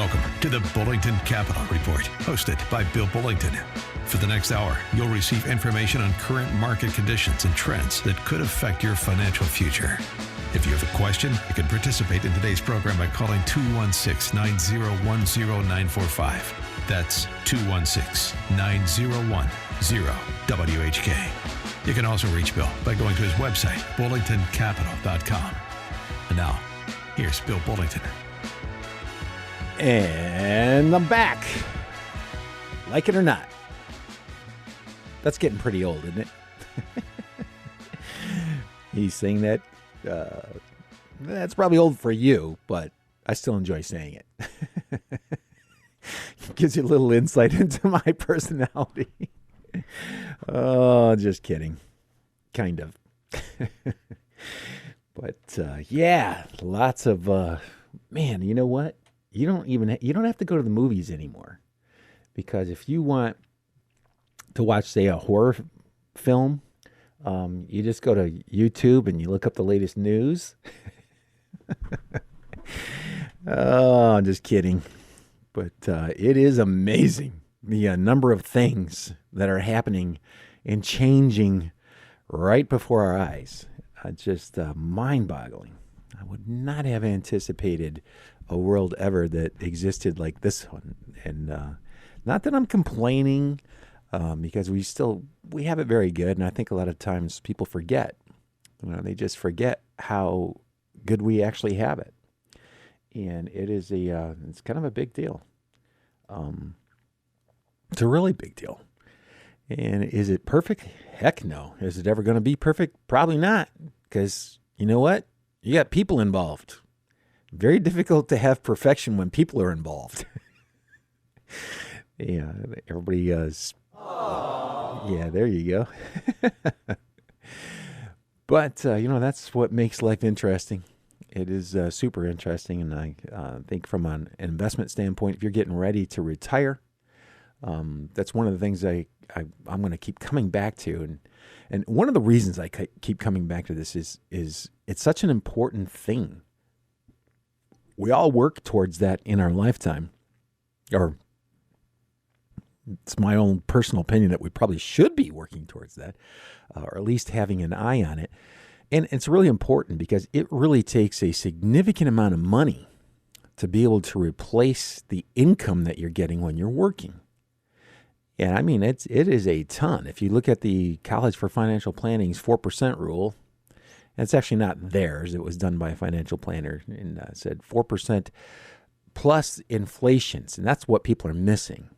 Welcome to the Bullington Capital Report, hosted by Bill Bullington. For the next hour, you'll receive information on current market conditions and trends that could affect your financial future. If you have a question, you can participate in today's program by calling 216-901-0945. That's 216-901-0WHK. You can also reach Bill by going to his website, bullingtoncapital.com. And now, here's Bill Bullington. And I'm back. Like it or not. That's getting pretty old, isn't it? He's saying that. That's probably old for you, but I still enjoy saying it. Gives you a little insight into my personality. Oh, just kidding. Kind of. But yeah, lots of man, you know what? You don't have to go to the movies anymore, because if you want to watch, say, a horror film, you just go to YouTube and you look up the latest news. Oh, I'm just kidding. But it is amazing the number of things that are happening and changing right before our eyes. Just mind-boggling. I would not have anticipated a world ever that existed like this one. And not that I'm complaining, because we have it very good. And I think a lot of times people forget. They just forget how good we actually have it. And it is it's kind of a big deal. It's a really big deal. And is it perfect? Heck no. Is it ever going to be perfect? Probably not. Because you know what? You got people involved. Very difficult to have perfection when people are involved. Yeah, everybody yeah, there you go. But, that's what makes life interesting. It is super interesting. And I think from an investment standpoint, if you're getting ready to retire, that's one of the things I'm going to keep coming back to. And one of the reasons I keep coming back to this is it's such an important thing. We all work towards that in our lifetime. Or it's my own personal opinion that we probably should be working towards that, or at least having an eye on it. And it's really important because it really takes a significant amount of money to be able to replace the income that you're getting when you're working. And I mean, it is a ton. If you look at the College for Financial Planning's 4% rule, it's actually not theirs. It was done by a financial planner, and said 4% plus inflations. And that's what people are missing.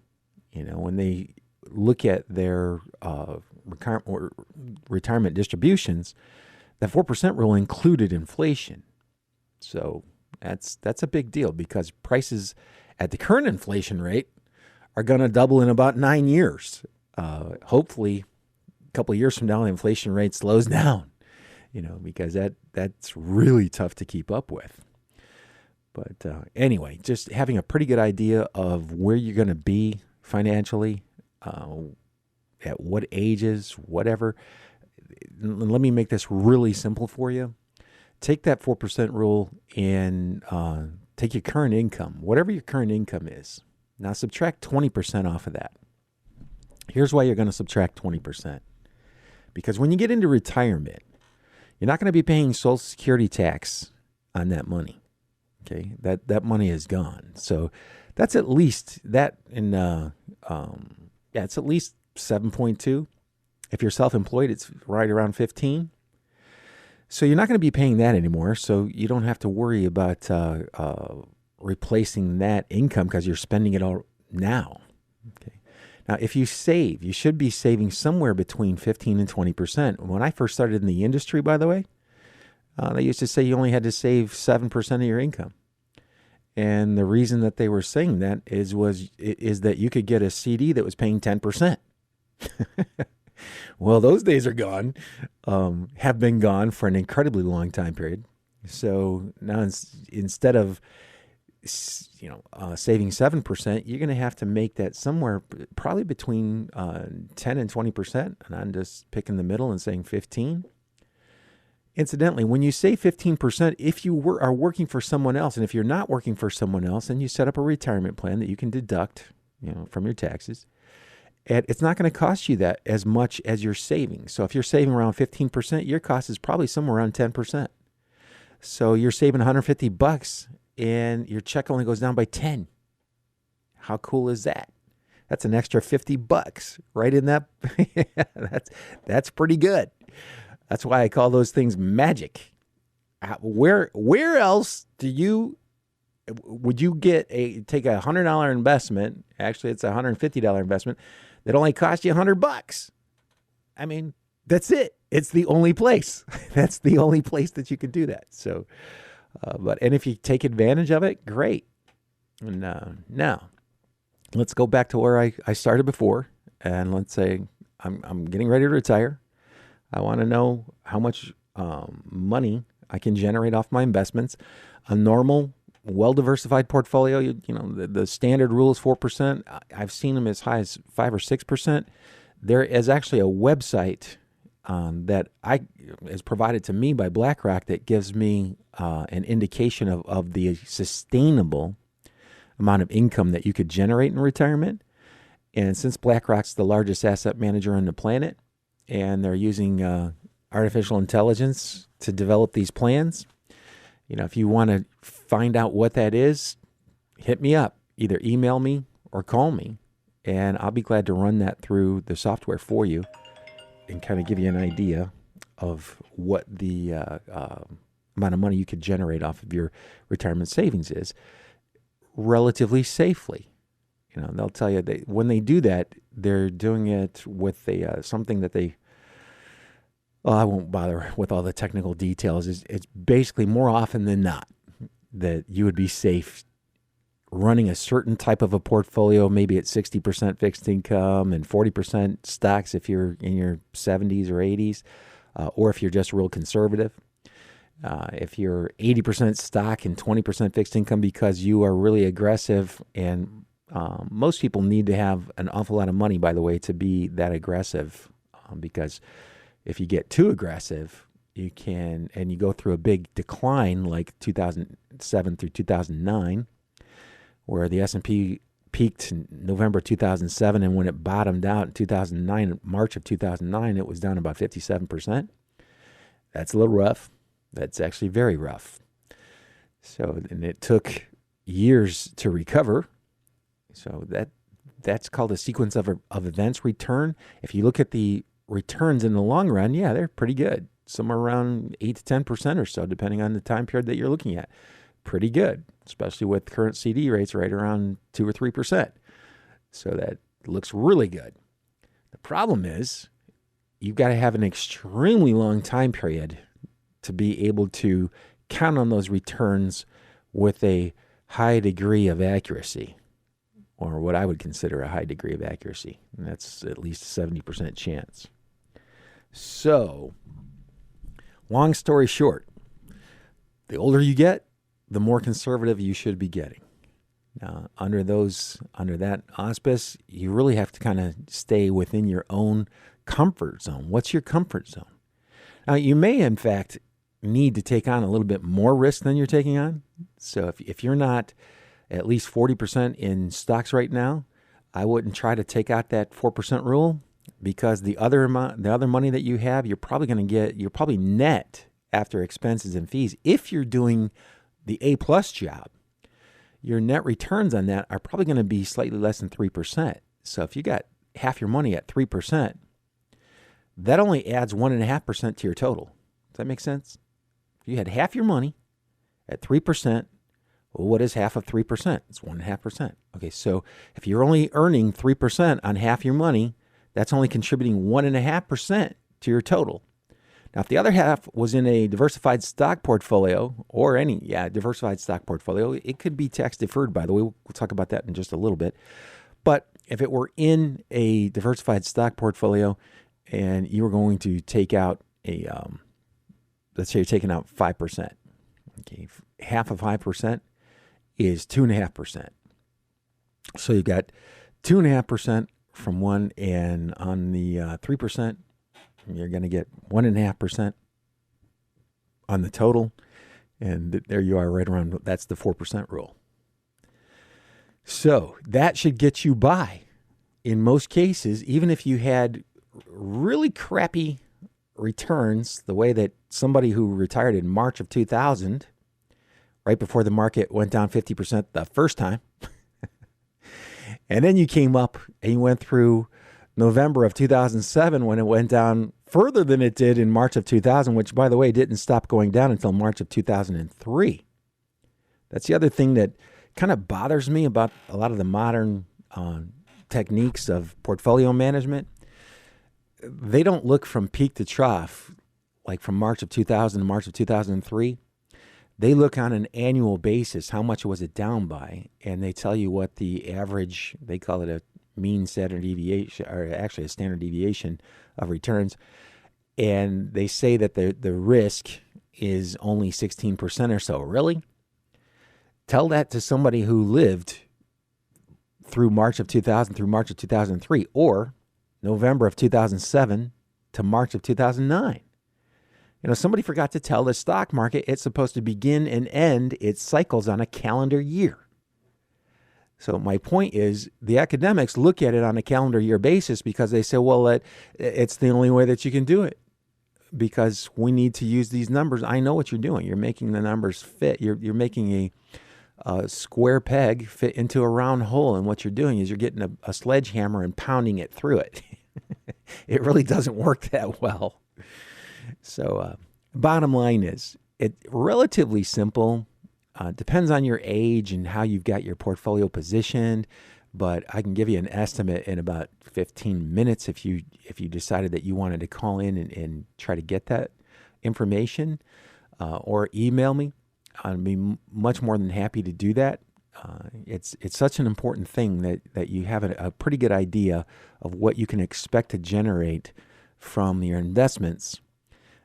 When they look at their retirement distributions, that 4% rule included inflation. So that's a big deal, because prices at the current inflation rate are going to double in about 9 years. Hopefully, a couple of years from now, the inflation rate slows down. Because that's really tough to keep up with. But anyway, just having a pretty good idea of where you're going to be financially, at what ages, whatever. Let me make this really simple for you. Take that 4% rule and take your current income, whatever your current income is. Now subtract 20% off of that. Here's why you're going to subtract 20%. Because when you get into retirement, you're not going to be paying Social Security tax on that money. Okay, that money is gone. So that's at least that in it's at least 7.2. If you're self-employed, it's right around 15. So you're not going to be paying that anymore. So you don't have to worry about replacing that income because you're spending it all now. Okay. Now, if you save, you should be saving somewhere between 15 and 20%. When I first started in the industry, by the way, they used to say you only had to save 7% of your income. And the reason that they were saying that is that you could get a CD that was paying 10%. Well, those days are gone, have been gone for an incredibly long time period. So now instead of saving 7%, you're going to have to make that somewhere probably between 10 and 20%. And I'm just picking the middle and saying 15. Incidentally, when you say 15%, if you are working for someone else, and if you're not working for someone else, and you set up a retirement plan that you can deduct, from your taxes, and it's not going to cost you that as much as you're saving. So if you're saving around 15%, your cost is probably somewhere around 10%. So you're saving $150, and your check only goes down by 10. How cool is that? That's an extra $50 right in that. That's pretty good. That's why I call those things magic. Where else would you take a $100 investment? Actually, it's a $150 investment that only cost you $100. I mean, that's it. It's the only place. That's the only place that you could do that. So, and if you take advantage of it, great. And now, let's go back to where I started before, and let's say I'm getting ready to retire. I want to know how much money I can generate off my investments. A normal, well-diversified portfolio, the standard rule is 4%. I've seen them as high as 5 or 6%. There is actually a website that is provided to me by BlackRock that gives me an indication of the sustainable amount of income that you could generate in retirement. And since BlackRock's the largest asset manager on the planet, and they're using artificial intelligence to develop these plans, if you want to find out what that is, hit me up. Either email me or call me, and I'll be glad to run that through the software for you and kind of give you an idea of what the amount of money you could generate off of your retirement savings is relatively safely. They'll tell you that when they do that, they're doing it with something that they. Well, I won't bother with all the technical details. It's basically more often than not that you would be safe running a certain type of a portfolio, maybe at 60% fixed income and 40% stocks if you're in your 70s or 80s, or if you're just real conservative. If you're 80% stock and 20% fixed income because you are really aggressive, and most people need to have an awful lot of money, by the way, to be that aggressive, because if you get too aggressive, you go through a big decline like 2007 through 2009, where the S&P peaked in November 2007, and when it bottomed out in 2009, March of 2009, it was down about 57%. That's a little rough. That's actually very rough. So, and it took years to recover. So that's called a sequence of events return. If you look at the returns in the long run, yeah, they're pretty good. Somewhere around 8 to 10% or so, depending on the time period that you're looking at. Pretty good, especially with current CD rates right around 2 or 3%. So that looks really good. The problem is you've got to have an extremely long time period to be able to count on those returns with a high degree of accuracy, or what I would consider a high degree of accuracy. And that's at least a 70% chance. So, long story short, the older you get, the more conservative you should be getting. Now, under that auspice, you really have to kind of stay within your own comfort zone. What's your comfort zone? Now, you may, in fact, need to take on a little bit more risk than you're taking on. So if you're not at least 40% in stocks right now, I wouldn't try to take out that 4% rule, because the other money that you have, you're probably net after expenses and fees. If you're doing the A+ job, your net returns on that are probably going to be slightly less than 3%. So if you got half your money at 3%, that only adds 1.5% to your total. Does that make sense? If you had half your money at 3%, well, what is half of 3%? It's 1.5%. Okay, so if you're only earning 3% on half your money, that's only contributing 1.5% to your total. Now, if the other half was in a diversified stock portfolio, or diversified stock portfolio, it could be tax deferred, by the way. We'll talk about that in just a little bit. But if it were in a diversified stock portfolio and you were going to take out let's say you're taking out 5%. Okay, half of 5% is 2.5%. So you've got 2.5% from one, and on the 3%, you're going to get 1.5%. on the total. And there you are right around, that's the 4% rule. So that should get you by. In most cases, even if you had really crappy returns, the way that somebody who retired in March of 2000, right before the market went down 50% the first time, and then you came up and you went through November of 2007 when it went down further than it did in March of 2000, which, by the way, didn't stop going down until March of 2003. That's the other thing that kind of bothers me about a lot of the modern techniques of portfolio management. They don't look from peak to trough, like from March of 2000 to March of 2003. They look on an annual basis, how much was it down by, and they tell you what the average, they call it a mean standard deviation, or actually a standard deviation of returns. And they say that the risk is only 16% or so. Really? Tell that to somebody who lived through March of 2000 through March of 2003, or November of 2007 to March of 2009. Somebody forgot to tell the stock market it's supposed to begin and end its cycles on a calendar year. So my point is, the academics look at it on a calendar year basis because they say, well, it's the only way that you can do it, because we need to use these numbers. I know what you're doing. You're making the numbers fit. You're making a square peg fit into a round hole, and what you're doing is you're getting a sledgehammer and pounding it through it. It really doesn't work that well. So bottom line is, it's relatively simple. Depends on your age and how you've got your portfolio positioned, but I can give you an estimate in about 15 minutes if you decided that you wanted to call in and try to get that information, or email me. I'd be much more than happy to do that. It's such an important thing that you have a pretty good idea of what you can expect to generate from your investments.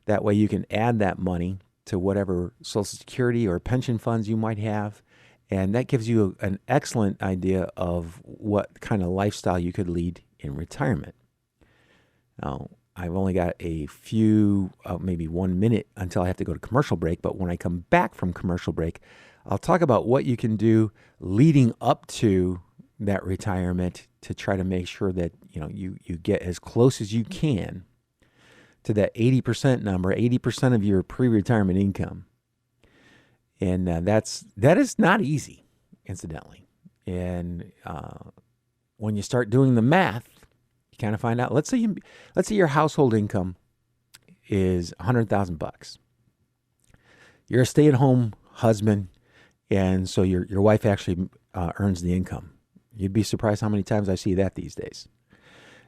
That way you can add that money to whatever Social Security or pension funds you might have, and that gives you an excellent idea of what kind of lifestyle you could lead in retirement. Now, I've only got a few, maybe 1 minute until I have to go to commercial break, but when I come back from commercial break, I'll talk about what you can do leading up to that retirement to try to make sure that you get as close as you can to that 80% number, 80% of your pre-retirement income. And that is not easy, incidentally. And when you start doing the math, you kind of find out, let's say your household income is $100,000. You're a stay-at-home husband, and so your wife actually earns the income. You'd be surprised how many times I see that these days.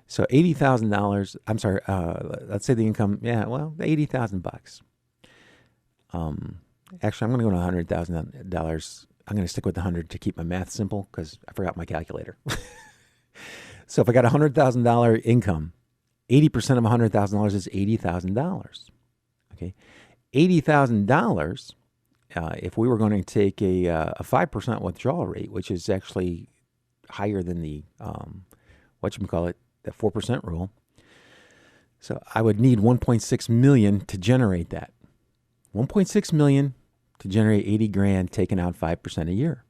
So $80,000. I'm sorry. Let's say the income. Yeah, well, $80,000. Actually, I'm going to go to $100,000. I'm going to stick with the 100 to keep my math simple because I forgot my calculator. So if I got $100,000 income, 80% of $100,000 is $80,000. Okay, $80,000. If we were going to take a 5% withdrawal rate, which is actually higher than the that 4% rule. So I would need 1.6 million to generate that. 1.6 million to generate 80 grand, taking out 5% a year.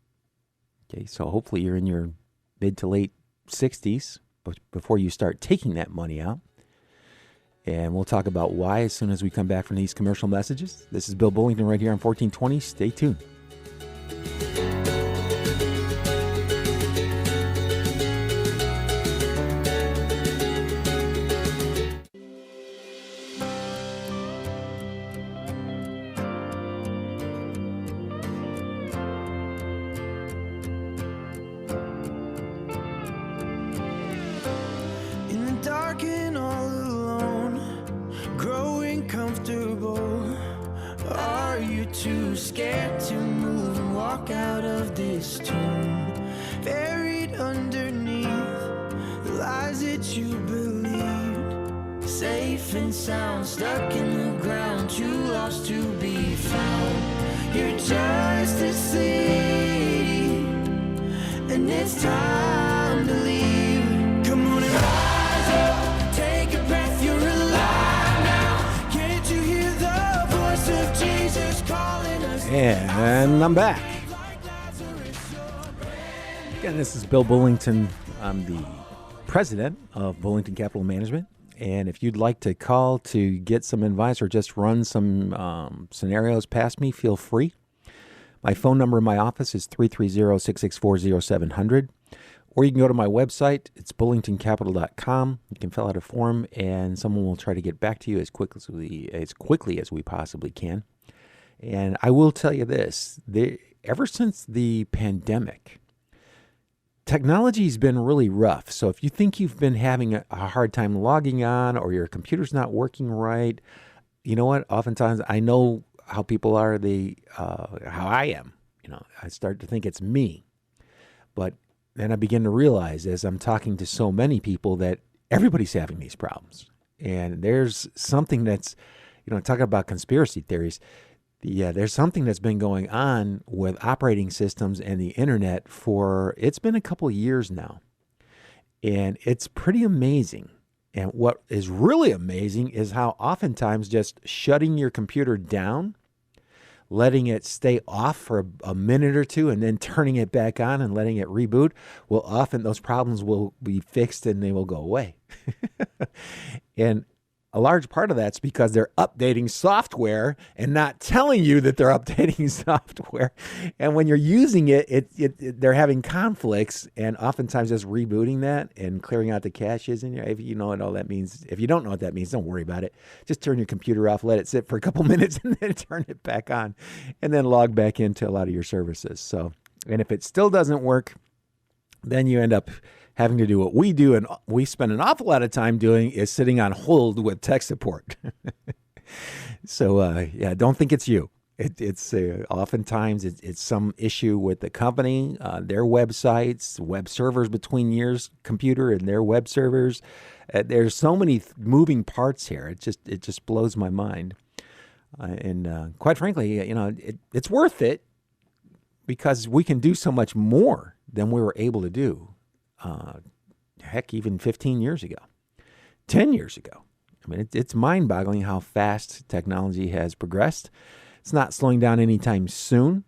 Okay, so hopefully you're in your mid to late 60s before you start taking that money out. And we'll talk about why as soon as we come back from these commercial messages. This is Bill Bullington right here on 1420. Stay tuned. Take a breath, you're alive now. Can't you hear the voice of Jesus? And I'm back. Again, this is Bill Bullington. I'm the president of Bullington Capital Management. And if you'd like to call to get some advice or just run some scenarios past me, feel free. My phone number in my office is 330-664-0700. Or you can go to my website. It's bullingtoncapital.com. You can fill out a form, and someone will try to get back to you as quickly as we possibly can. And I will tell you this, ever since the pandemic, technology's been really rough. So if you think you've been having a hard time logging on or your computer's not working right, you know what? Oftentimes I know how people are, how I am. I start to think it's me. But then I begin to realize as I'm talking to so many people that everybody's having these problems. And there's something that's, talking about conspiracy theories, there's something that's been going on with operating systems and the internet it's been a couple of years now. And it's pretty amazing. And what is really amazing is how oftentimes just shutting your computer down, letting it stay off for a minute or two, and then turning it back on and letting it reboot, those problems will be fixed and they will go away. And a large part of that's because they're updating software and not telling you that they're updating software. And when you're using it, they're having conflicts, and oftentimes just rebooting that and clearing out the caches. And if you know what all that means, if you don't know what that means, don't worry about it. Just turn your computer off, let it sit for a couple minutes, and then turn it back on, and then log back into a lot of your services. So, and if it still doesn't work, then you end up having to do what we do, and we spend an awful lot of time doing, is sitting on hold with tech support. So, don't think it's you. It's oftentimes it's some issue with the company, their websites, web servers between your computer and their web servers. There's so many moving parts here. It just blows my mind. And quite frankly, it's worth it because we can do so much more than we were able to do. Even 15 years ago, 10 years ago. I mean, it's mind-boggling how fast technology has progressed. It's not slowing down anytime soon.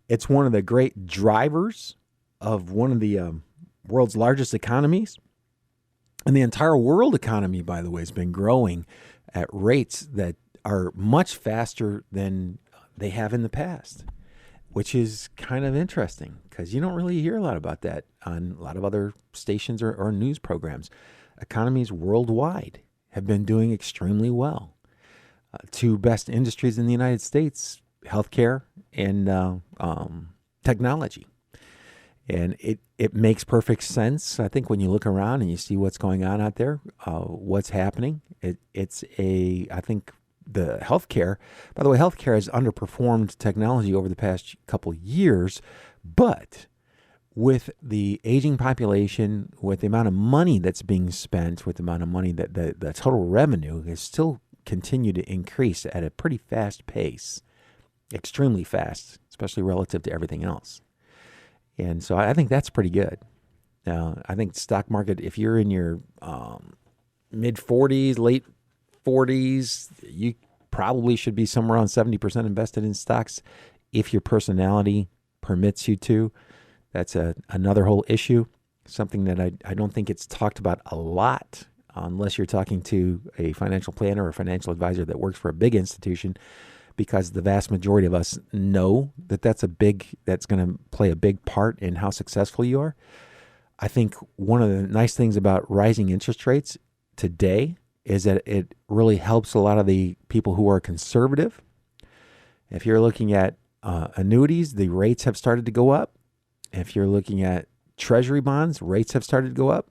It's one of the great drivers of one of the world's largest economies. And the entire world economy, by the way, has been growing at rates that are much faster than they have in the past, which is kind of interesting because you don't really hear a lot about that on a lot of other stations or news programs. Economies worldwide have been doing extremely well. Two best industries in the United States, healthcare and technology. And it makes perfect sense. I think when you look around and you see what's going on out there, what's happening, I think the healthcare, by the way, healthcare has underperformed technology over the past couple years, but with the aging population, with the amount of money that's being spent, with the amount of money that the total revenue has still continued to increase at a pretty fast pace, extremely fast, especially relative to everything else. And so I think that's pretty good. Now, I think the stock market, if you're in your mid 40s, late 40s, you probably should be somewhere around 70% invested in stocks if your personality permits you to. That's another whole issue, something that I don't think it's talked about a lot unless you're talking to a financial planner or a financial advisor that works for a big institution, because the vast majority of us know that's going to play a big part in how successful you are. I think one of the nice things about rising interest rates today is that it really helps a lot of the people who are conservative. If you're looking at annuities, the rates have started to go up. If you're looking at treasury bonds, rates have started to go up.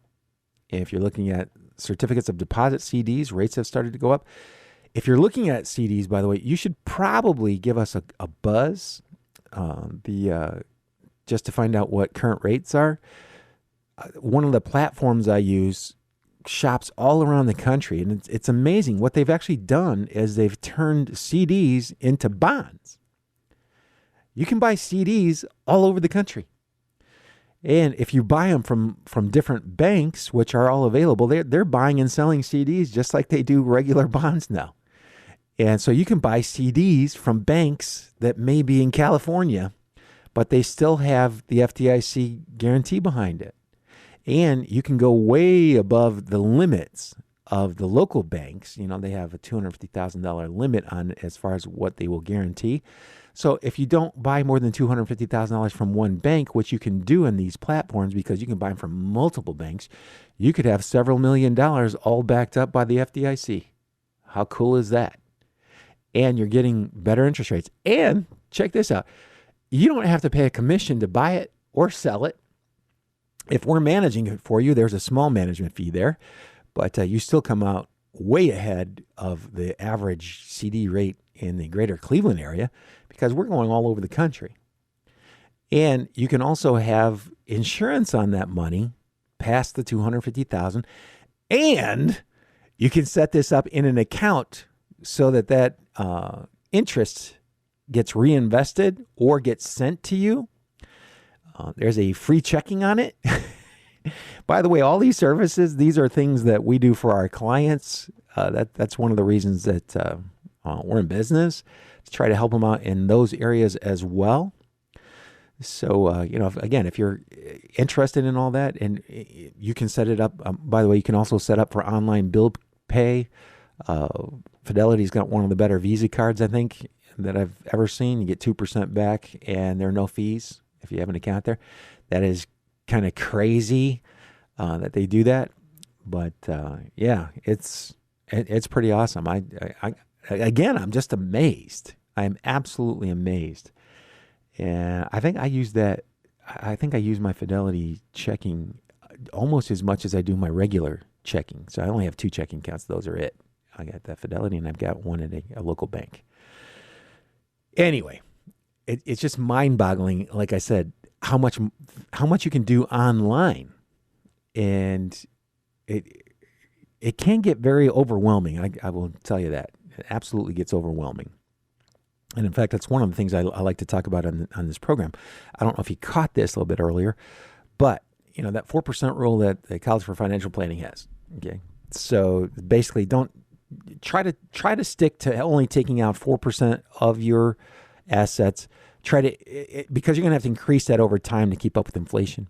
If you're looking at certificates of deposit, CDs, rates have started to go up. If you're looking at CDs, by the way, you should probably give us a buzz just to find out what current rates are. One of the platforms I use shops all around the country, and it's amazing. What they've actually done is they've turned CDs into bonds. You can buy CDs all over the country. And if you buy them from different banks, which are all available, they're buying and selling CDs just like they do regular bonds now. And so you can buy CDs from banks that may be in California, but they still have the FDIC guarantee behind it. And you can go way above the limits of the local banks. You know, they have a $250,000 limit on as far as what they will guarantee. So if you don't buy more than $250,000 from one bank, which you can do in these platforms because you can buy them from multiple banks, you could have several $1 million all backed up by the FDIC. How cool is that? And you're getting better interest rates. And check this out. You don't have to pay a commission to buy it or sell it. If we're managing it for you, there's a small management fee there, but you still come out way ahead of the average CD rate in the greater Cleveland area because we're going all over the country. And you can also have insurance on that money past the $250,000, and you can set this up in an account so that interest gets reinvested or gets sent to you. There's a free checking on it. By the way, all these services, these are things that we do for our clients. That's one of the reasons that we're in business, to try to help them out in those areas as well. So, if you're interested in all that, and you can set it up. By the way, you can also set up for online bill pay. Fidelity's got one of the better Visa cards, I think, that I've ever seen. You get 2% back, and there are no fees if you have an account there. That is kind of crazy that they do that, but it's pretty awesome. I'm just amazed. I'm absolutely amazed, and I think I use my Fidelity checking almost as much as I do my regular checking. So I only have 2 checking accounts. Those are it. I got that Fidelity, and I've got one at a local bank. Anyway, it's just mind-boggling, like I said, how much you can do online, and it can get very overwhelming. I will tell you that. It absolutely gets overwhelming. And in fact, that's one of the things I like to talk about on this program. I don't know if you caught this a little bit earlier, but that 4% rule that the College for Financial Planning has. Okay, so basically, don't try to stick to only taking out 4% of your assets. Because you're going to have to increase that over time to keep up with inflation.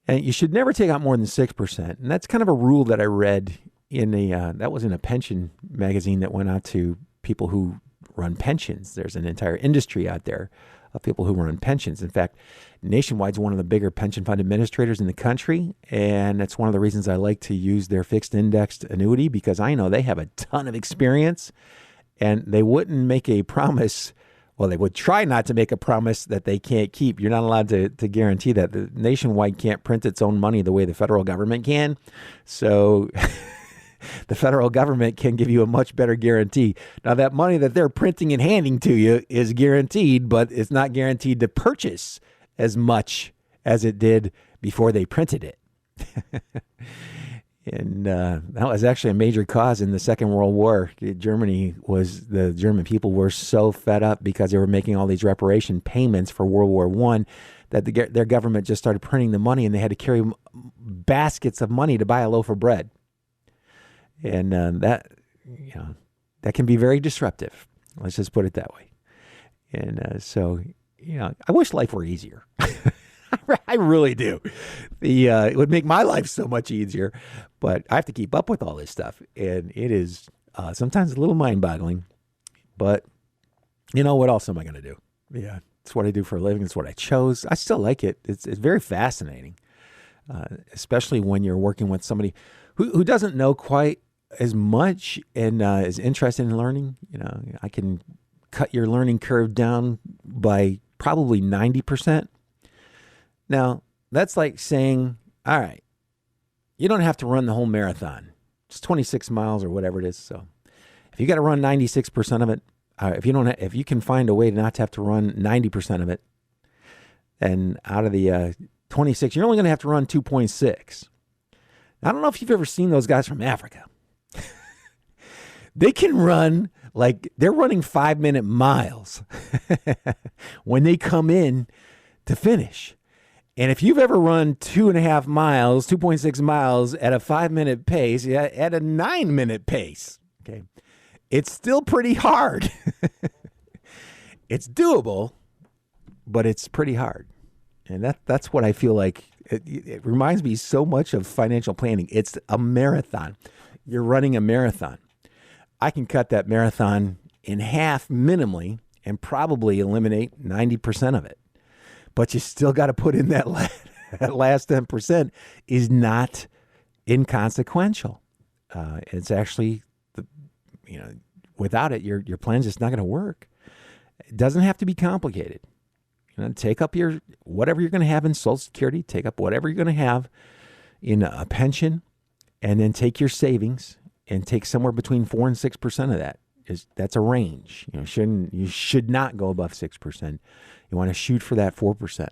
And you should never take out more than 6%. And that's kind of a rule that I read that was in a pension magazine that went out to people who run pensions. There's an entire industry out there of people who run pensions. In fact, Nationwide's one of the bigger pension fund administrators in the country, and that's one of the reasons I like to use their fixed indexed annuity, because I know they have a ton of experience, and they wouldn't make a promise. Well, they would try not to make a promise that they can't keep. You're not allowed to guarantee that. The Nationwide can't print its own money the way the federal government can. So the federal government can give you a much better guarantee. Now, that money that they're printing and handing to you is guaranteed, but it's not guaranteed to purchase as much as it did before they printed it. And that was actually a major cause in the Second World War. The German people were so fed up because they were making all these reparation payments for World War I that their government just started printing the money, and they had to carry baskets of money to buy a loaf of bread. And that can be very disruptive. Let's just put it that way. And so I wish life were easier. I really do. It would make my life so much easier, but I have to keep up with all this stuff, and it is sometimes a little mind-boggling. But what else am I going to do? Yeah, it's what I do for a living. It's what I chose. I still like it. It's very fascinating, especially when you're working with somebody who doesn't know quite as much and is interested in learning. I can cut your learning curve down by probably 90%. Now, that's like saying, all right, you don't have to run the whole marathon. It's 26 miles or whatever it is. So if you got to run 96% of it, if you can find a way to not to have to run 90% of it, then out of the 26, you're only going to have to run 2.6. I don't know if you've ever seen those guys from Africa. They can run they're running 5-minute miles when they come in to finish. And if you've ever run 2.5 miles, 2.6 miles at a 5-minute pace, at a 9-minute pace, okay, It's still pretty hard. It's doable, but it's pretty hard. And that's what I feel like. It reminds me so much of financial planning. It's a marathon. You're running a marathon. I can cut that marathon in half minimally and probably eliminate 90% of it. But you still got to put in that last 10% is not inconsequential. It's actually, without it, your plan's just not going to work. It doesn't have to be complicated. Take up whatever you're going to have in Social Security, take up whatever you're going to have in a pension, and then take your savings and take somewhere between 4 and 6% of that. That's a range. You should not go above 6%. You want to shoot for that 4%.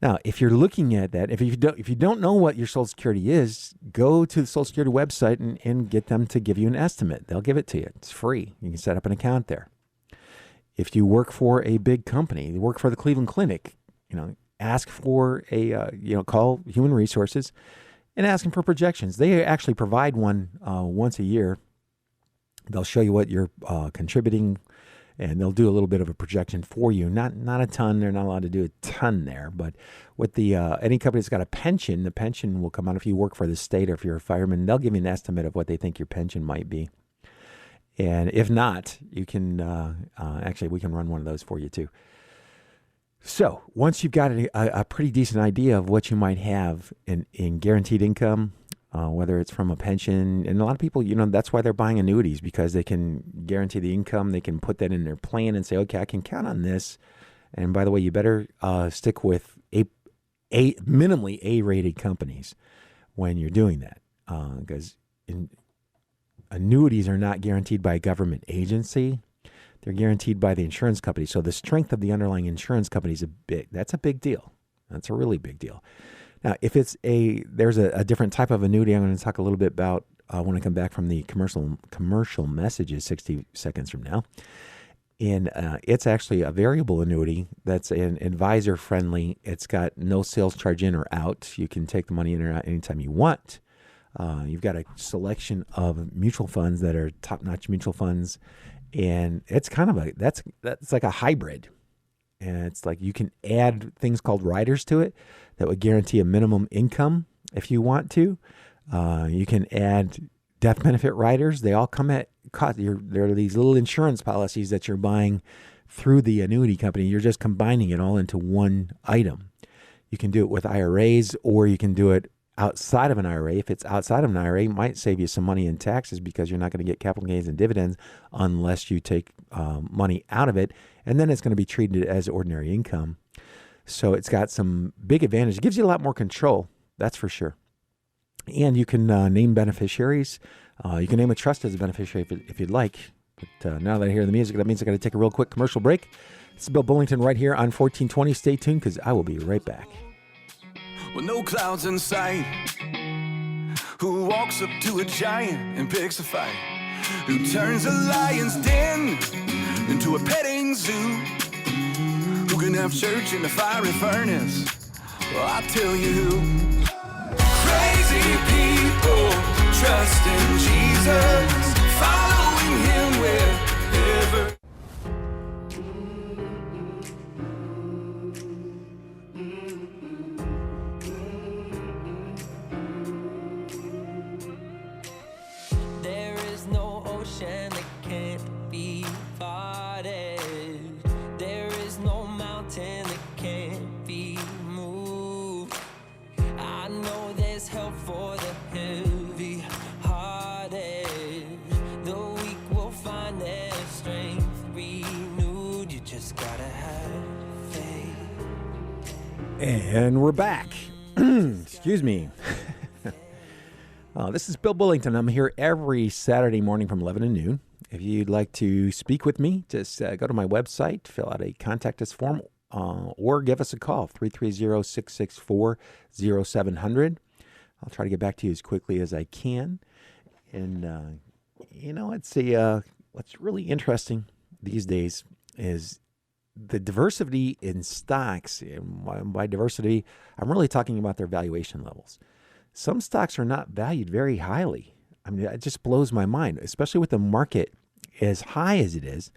Now, if you're looking at that, if you don't know what your Social Security is, go to the Social Security website and get them to give you an estimate. They'll give it to you. It's free. You can set up an account there. If you work for a big company, you work for the Cleveland Clinic, ask for call Human Resources and ask them for projections. They actually provide one once a year. They'll show you what you're contributing, and they'll do a little bit of a projection for you. Not a ton. They're not allowed to do a ton there. But with any company that's got a pension, the pension will come out if you work for the state or if you're a fireman. They'll give you an estimate of what they think your pension might be. And if not, you can we can run one of those for you too. So once you've got a pretty decent idea of what you might have in guaranteed income, whether it's from a pension, and a lot of people, that's why they're buying annuities, because they can guarantee the income. They can put that in their plan and say, okay, I can count on this. And by the way, you better stick with minimally A-rated companies when you're doing that, because annuities are not guaranteed by a government agency. They're guaranteed by the insurance company. So the strength of the underlying insurance company is that's a big deal. That's a really big deal. Now, if there's a different type of annuity I'm going to talk a little bit about when I come back from the commercial messages 60 seconds from now. And it's actually a variable annuity that's an advisor friendly. It's got no sales charge in or out. You can take the money in or out anytime you want. You've got a selection of mutual funds that are top-notch mutual funds, and it's kind of that's like a hybrid. And it's like you can add things called riders to it that would guarantee a minimum income if you want to. You can add death benefit riders. They all come at cost. There are these little insurance policies that you're buying through the annuity company. You're just combining it all into one item. You can do it with IRAs, or you can do it outside of an IRA. If it's outside of an IRA, it might save you some money in taxes because you're not going to get capital gains and dividends unless you take money out of it, and then it's going to be treated as ordinary income. So it's got some big advantage. It gives you a lot more control, that's for sure. And you can name beneficiaries. You can name a trust as a beneficiary if you'd like. But now that I hear the music, that means I got to take a real quick commercial break. This is Bill Bullington right here on 1420. Stay tuned because I will be right back. With no clouds in sight, who walks up to a giant and picks a fight, who turns a lion's den into a petting zoo, who can have church in a fiery furnace. Well, I'll tell you who. Crazy people trust in Jesus, following him wherever. And we're back. Excuse me. This is Bill Bullington. I'm here every Saturday morning from 11 to noon. If you'd like to speak with me, just go to my website, fill out a contact us form, or give us a call, 330-664-0700. I'll try to get back to you as quickly as I can. And, what's really interesting these days is the diversity in stocks. And by diversity, I'm really talking about their valuation levels. Some stocks are not valued very highly. I mean, it just blows my mind, especially with the market as high as it is,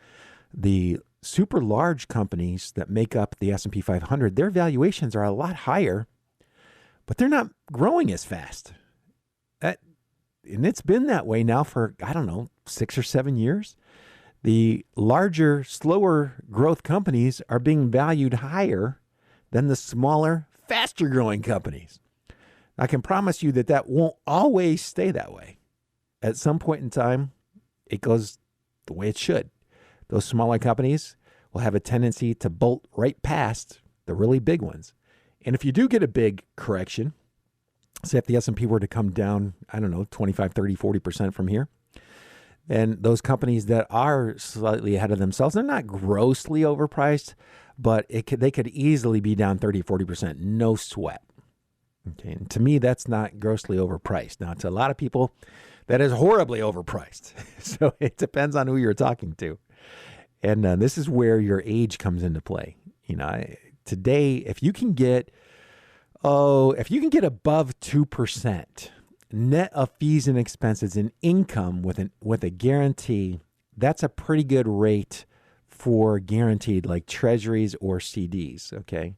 the super large companies that make up the S&P 500, their valuations are a lot higher, but they're not growing as fast. And it's been that way now for, 6 or 7 years. The larger, slower growth companies are being valued higher than the smaller, faster growing companies. I can promise you that won't always stay that way. At some point in time, it goes the way it should. Those smaller companies will have a tendency to bolt right past the really big ones. And if you do get a big correction, say if the S&P were to come down, 25, 30, 40% from here, then those companies that are slightly ahead of themselves, they're not grossly overpriced, but they could easily be down 30, 40%, no sweat. Okay, and to me, that's not grossly overpriced. Now, to a lot of people, that is horribly overpriced. So it depends on who you're talking to. And this is where your age comes into play. Today, if you can get above 2% net of fees and expenses and income with a guarantee, that's a pretty good rate for guaranteed, like treasuries or CDs. Okay.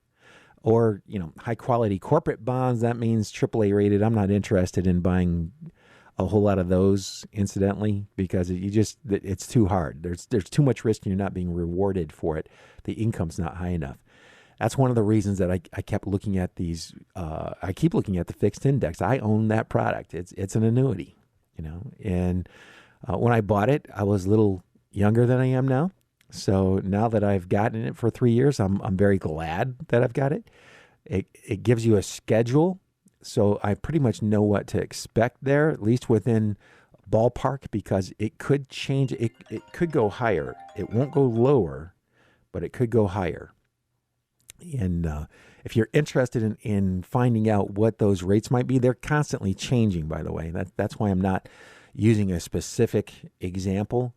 Or, high quality corporate bonds. That means AAA rated. I'm not interested in buying a whole lot of those, incidentally, because it's too hard. There's too much risk and you're not being rewarded for it. The income's not high enough. That's one of the reasons that I kept looking at these. I keep looking at the fixed index. I own that product. It's an annuity, and when I bought it, I was a little younger than I am now. So now that I've gotten it for 3 years, I'm very glad that I've got it. It gives you a schedule, so I pretty much know what to expect there, at least within ballpark, because it could change. It could go higher. It won't go lower, but it could go higher. And if you're interested in finding out what those rates might be, they're constantly changing, by the way. That's why I'm not using a specific example.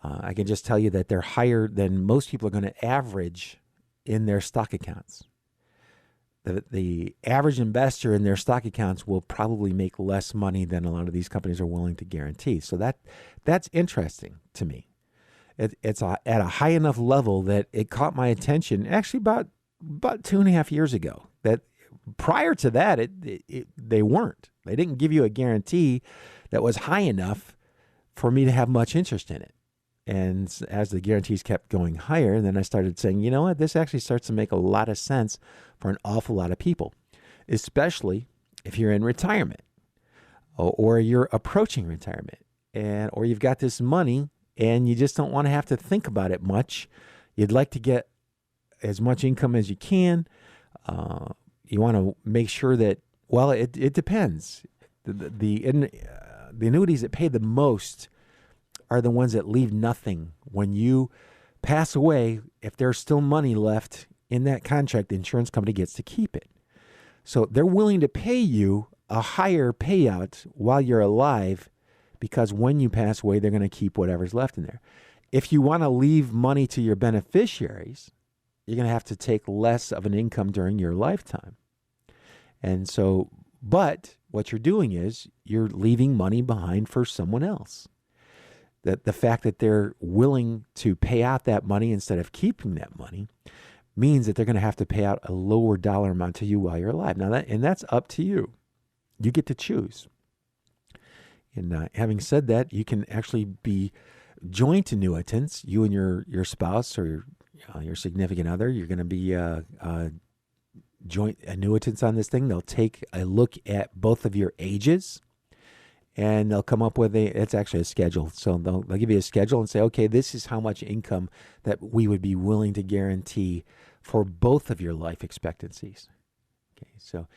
I can just tell you that they're higher than most people are going to average in their stock accounts. The average investor in their stock accounts will probably make less money than a lot of these companies are willing to guarantee. So that's interesting to me. It's at a high enough level that it caught my attention actually about 2.5 years ago. That prior to that, they weren't. They didn't give you a guarantee that was high enough for me to have much interest in it. And as the guarantees kept going higher, then I started saying, you know what, this actually starts to make a lot of sense for an awful lot of people, especially if you're in retirement or you're approaching retirement, or you've got this money and you just don't want to have to think about it much. You'd like to get as much income as you can. You want to make sure that, well, it depends. The annuities that pay the most are the ones that leave nothing. When you pass away, if there's still money left in that contract, the insurance company gets to keep it. So they're willing to pay you a higher payout while you're alive, because when you pass away, they're going to keep whatever's left in there. If you want to leave money to your beneficiaries, you're going to have to take less of an income during your lifetime. And so, but what you're doing is you're leaving money behind for someone else. The fact that they're willing to pay out that money instead of keeping that money means that they're going to have to pay out a lower dollar amount to you while you're alive. Now, that's up to you. You get to choose. And having said that, you can actually be joint annuitants, you and your spouse or your significant other. You're going to be joint annuitants on this thing. They'll take a look at both of your ages, and they'll come up with it's actually a schedule. So they'll give you a schedule and say, okay, this is how much income that we would be willing to guarantee for both of your life expectancies. Okay, so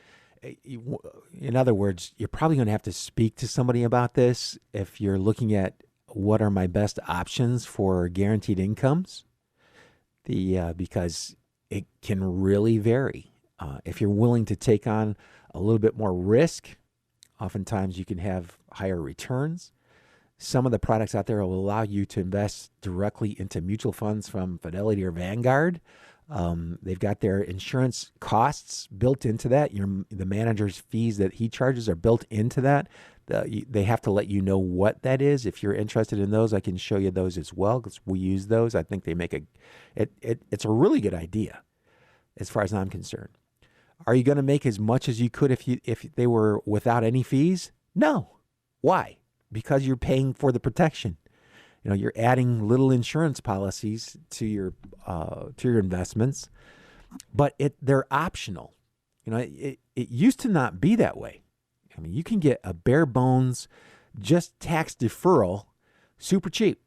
in other words, you're probably going to have to speak to somebody about this if you're looking at what are my best options for guaranteed incomes, because it can really vary. If you're willing to take on a little bit more risk, oftentimes you can have higher returns. Some of the products out there will allow you to invest directly into mutual funds from Fidelity or Vanguard. They've got their insurance costs built into that. The manager's fees that he charges are built into that. They have to let you know what that is. If you're interested in those, I can show you those as well because we use those. I think they make it's a really good idea as far as I'm concerned. Are you going to make as much as you could if they were without any fees? No. Why? Because you're paying for the protection. You're adding little insurance policies to your investments, but they're optional. It used to not be that way. I mean, you can get a bare bones, just tax deferral, super cheap.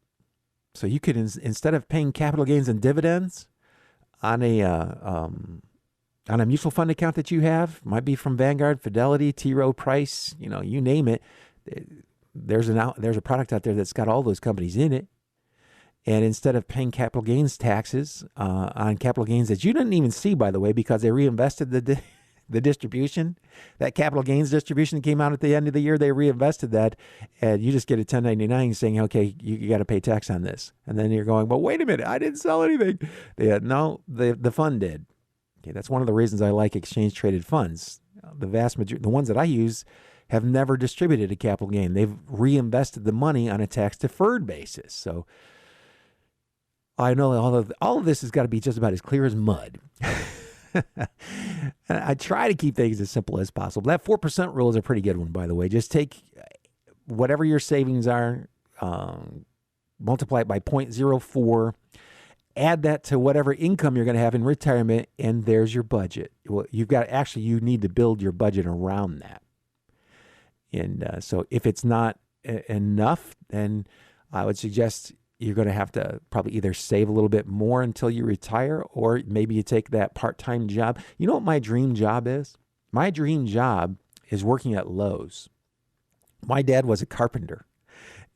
So you could, instead of paying capital gains and dividends on a mutual fund account that you have, might be from Vanguard, Fidelity, T. Rowe Price, you name it. There's a product out there that's got all those companies in it. And instead of paying capital gains taxes on capital gains that you didn't even see, by the way, because they reinvested the distribution, that capital gains distribution that came out at the end of the year, they reinvested that, and you just get a 1099 saying, okay, you got to pay tax on this. And then you're going, well, wait a minute, I didn't sell anything. No, the fund did. Okay, that's one of the reasons I like exchange traded funds. The vast majority, the ones that I use, have never distributed a capital gain. They've reinvested the money on a tax deferred basis. So I know all of this has got to be just about as clear as mud. I try to keep things as simple as possible. That 4% rule is a pretty good one, by the way. Just take whatever your savings are, multiply it by 0.04, add that to whatever income you're going to have in retirement, and there's your budget. Well, you need to build your budget around that. And so if it's not enough, then I would suggest you're going to have to probably either save a little bit more until you retire, or maybe you take that part-time job. You know what my dream job is? My dream job is working at Lowe's. My dad was a carpenter,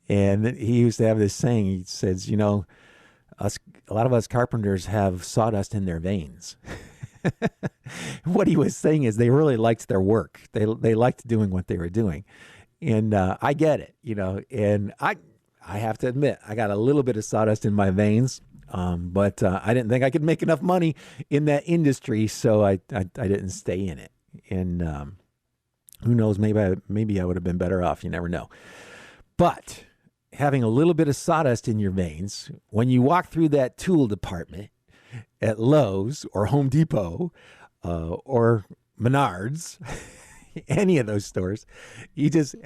and he used to have this saying. He says, a lot of us carpenters have sawdust in their veins. What he was saying is they really liked their work. They liked doing what they were doing. And I get it, and I have to admit, I got a little bit of sawdust in my veins, but I didn't think I could make enough money in that industry, so I didn't stay in it. And who knows, maybe I would have been better off. You never know. But having a little bit of sawdust in your veins, when you walk through that tool department at Lowe's or Home Depot or Menards, any of those stores, you just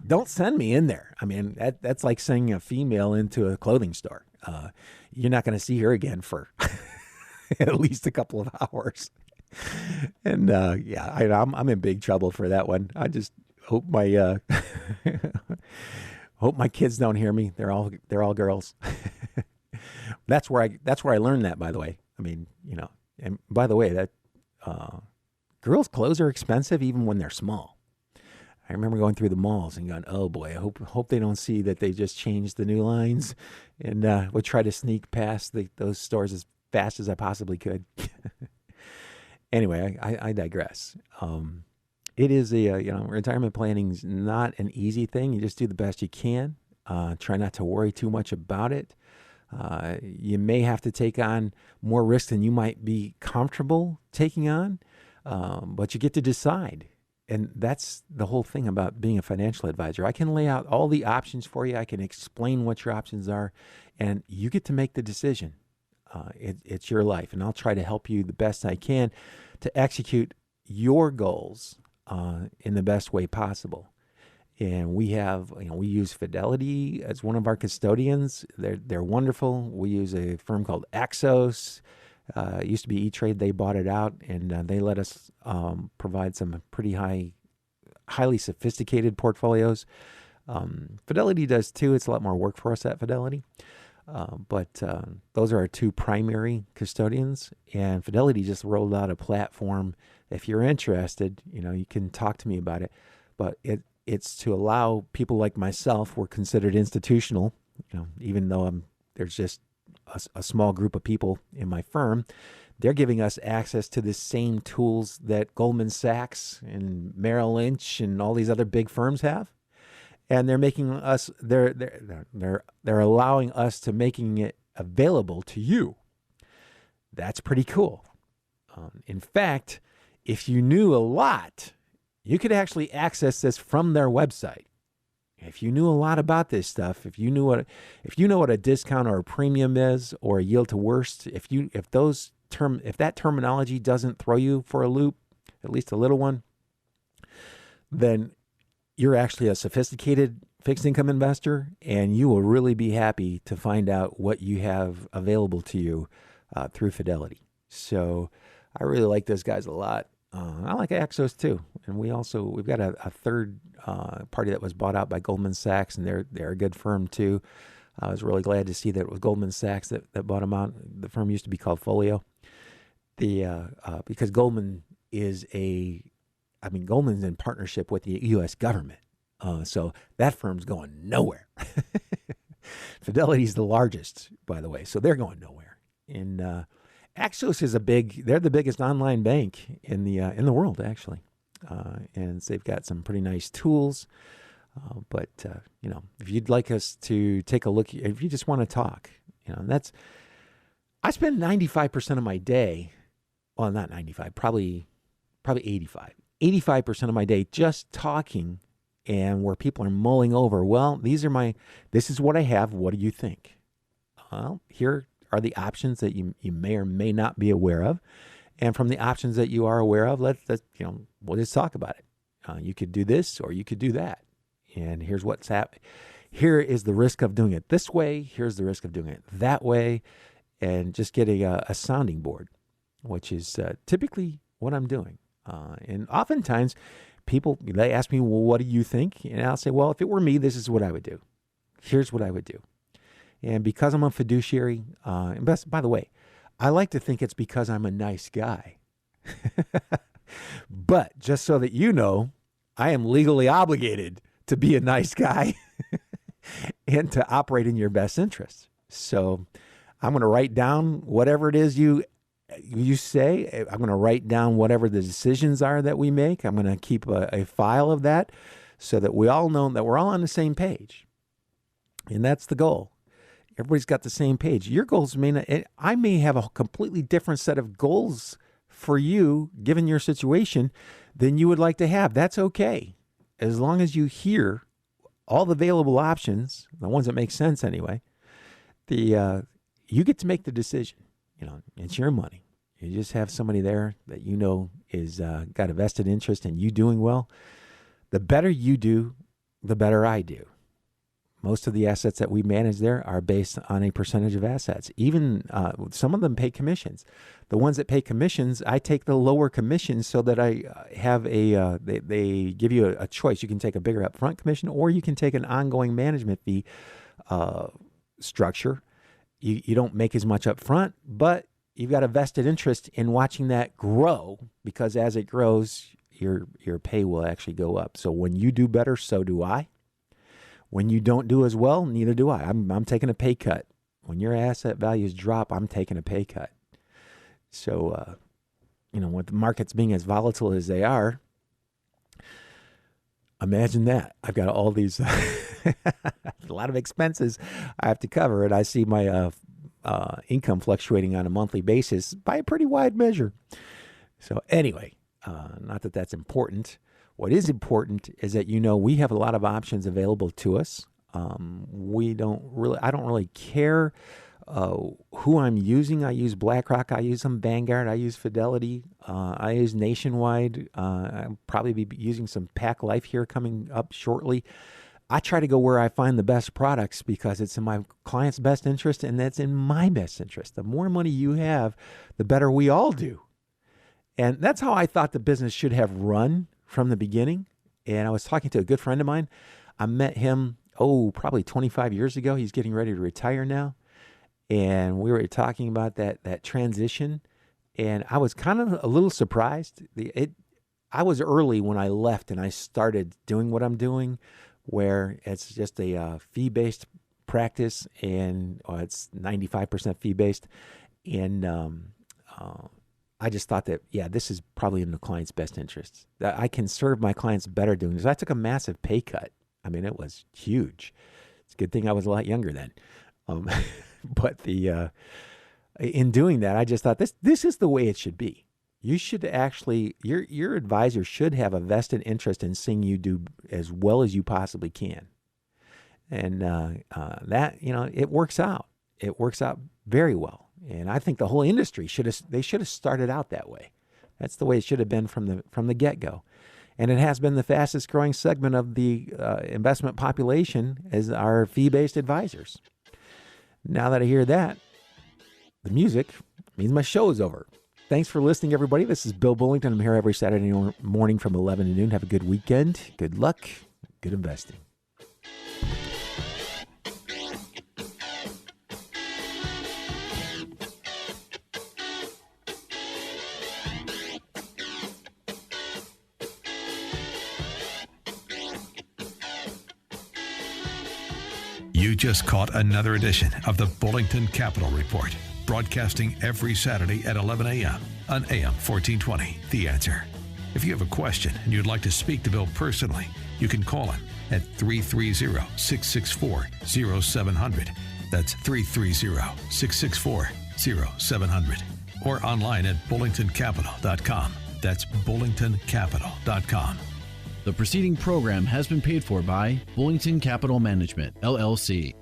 don't send me in there. I mean, that's like sending a female into a clothing store. You're not going to see her again for at least a couple of hours. And I'm in big trouble for that one. I just hope my hope my kids don't hear me. They're all girls. That's where I learned that, by the way. I mean, and by the way, that girls' clothes are expensive even when they're small. I remember going through the malls and going, oh boy, I hope they don't see that they just changed the new lines, and would try to sneak past those stores as fast as I possibly could. Anyway, I digress. It is retirement planning is not an easy thing. You just do the best you can. Try not to worry too much about it. You may have to take on more risk than you might be comfortable taking on, but you get to decide. And that's the whole thing about being a financial advisor. I can lay out all the options for you. I can explain what your options are, and you get to make the decision. It's your life, and I'll try to help you the best I can to execute your goals in the best way possible. And we use Fidelity as one of our custodians. They're wonderful. We use a firm called Axos. It used to be E-Trade. They bought it out, and they let us provide some pretty highly sophisticated portfolios. Fidelity does too. It's a lot more work for us at Fidelity. But those are our two primary custodians. And Fidelity just rolled out a platform. If you're interested, you can talk to me about it. But it's to allow people like myself, we're considered institutional, even though there's just a small group of people in my firm. They're giving us access to the same tools that Goldman Sachs and Merrill Lynch and all these other big firms have. And they're making us, they're allowing us to making it available to you. That's pretty cool. In fact, if you knew a lot, You could actually access this from their website. If you knew a lot about this stuff, if you know what a discount or a premium is, or a yield to worst, if that terminology doesn't throw you for a loop, at least a little one, then you're actually a sophisticated fixed income investor, and you will really be happy to find out what you have available to you through Fidelity. So I really like those guys a lot. I like Axos too, and we've got a third party that was bought out by Goldman Sachs, and they're a good firm too. I was really glad to see that it was Goldman Sachs that bought them out. The firm used to be called Folio. Because Goldman's in partnership with the U.S. government, so that firm's going nowhere. Fidelity's the largest, by the way, so they're going nowhere. And Axos is they're the biggest online bank in the world, actually. And they've got some pretty nice tools. But if you'd like us to take a look, if you just want to talk, I spend 95% of my day, well, not 95, probably 85% of my day just talking, and where people are mulling over, well, this is what I have. What do you think? Well, here are the options that you may or may not be aware of. And from the options that you are aware of, we'll just talk about it. You could do this or you could do that. And here's what's happening. Here is the risk of doing it this way. Here's the risk of doing it that way. And just get a sounding board, which is typically what I'm doing. And oftentimes they ask me, well, what do you think? And I'll say, well, if it were me, this is what I would do. Here's what I would do. And because I'm a fiduciary, and by the way, I like to think it's because I'm a nice guy. But just so that you know, I am legally obligated to be a nice guy and to operate in your best interests. So I'm going to write down whatever it is you say. I'm going to write down whatever the decisions are that we make. I'm going to keep a file of that so that we all know that we're all on the same page. And that's the goal. Everybody's got the same page. Your goals I may have a completely different set of goals for you, given your situation, than you would like to have. That's okay. As long as you hear all the available options, the ones that make sense anyway, you get to make the decision. It's your money. You just have somebody there that is got a vested interest in you doing well. The better you do, the better I do. Most of the assets that we manage there are based on a percentage of assets. Even some of them pay commissions. The ones that pay commissions, I take the lower commissions so that I have they give you a choice. You can take a bigger upfront commission, or you can take an ongoing management fee structure. You don't make as much up front, but you've got a vested interest in watching that grow, because as it grows, your pay will actually go up. So when you do better, so do I. When you don't do as well, neither do I. I'm taking a pay cut. When your asset values drop, I'm taking a pay cut. So, with the markets being as volatile as they are, imagine that. I've got all these, a lot of expenses I have to cover, and I see my income fluctuating on a monthly basis by a pretty wide measure. So anyway, not that that's important. What is important is that we have a lot of options available to us. I don't really care who I'm using. I use BlackRock, I use some Vanguard, I use Fidelity, I use Nationwide. I'll probably be using some Pac Life here coming up shortly. I try to go where I find the best products because it's in my client's best interest, and that's in my best interest. The more money you have, the better we all do. And that's how I thought the business should have run from the beginning. And I was talking to a good friend of mine. I met him, probably 25 years ago. He's getting ready to retire now. And we were talking about that transition. And I was kind of a little surprised. I was early when I left and I started doing what I'm doing, where it's just a fee-based practice, and it's 95% fee-based. And I just thought that, this is probably in the client's best interests. That I can serve my clients better doing this. I took a massive pay cut. I mean, it was huge. It's a good thing I was a lot younger then. But in doing that, I just thought this is the way it should be. You should actually, your advisor should have a vested interest in seeing you do as well as you possibly can. And that, it works out. It works out very well. And I think the whole industry should have started out that way. That's the way it should have been from the get-go. And it has been the fastest growing segment of the investment population as our fee-based advisors. Now that I hear that, the music means my show is over. Thanks for listening, everybody. This is Bill Bullington. I'm here every Saturday morning from 11 to noon. Have a good weekend. Good luck. Good investing. You just caught another edition of the Bullington Capital Report, broadcasting every Saturday at 11 a.m. on AM 1420, The Answer. If you have a question and you'd like to speak to Bill personally, you can call him at 330-664-0700. That's 330-664-0700. Or online at bullingtoncapital.com. That's bullingtoncapital.com. The preceding program has been paid for by Bullington Capital Management, LLC.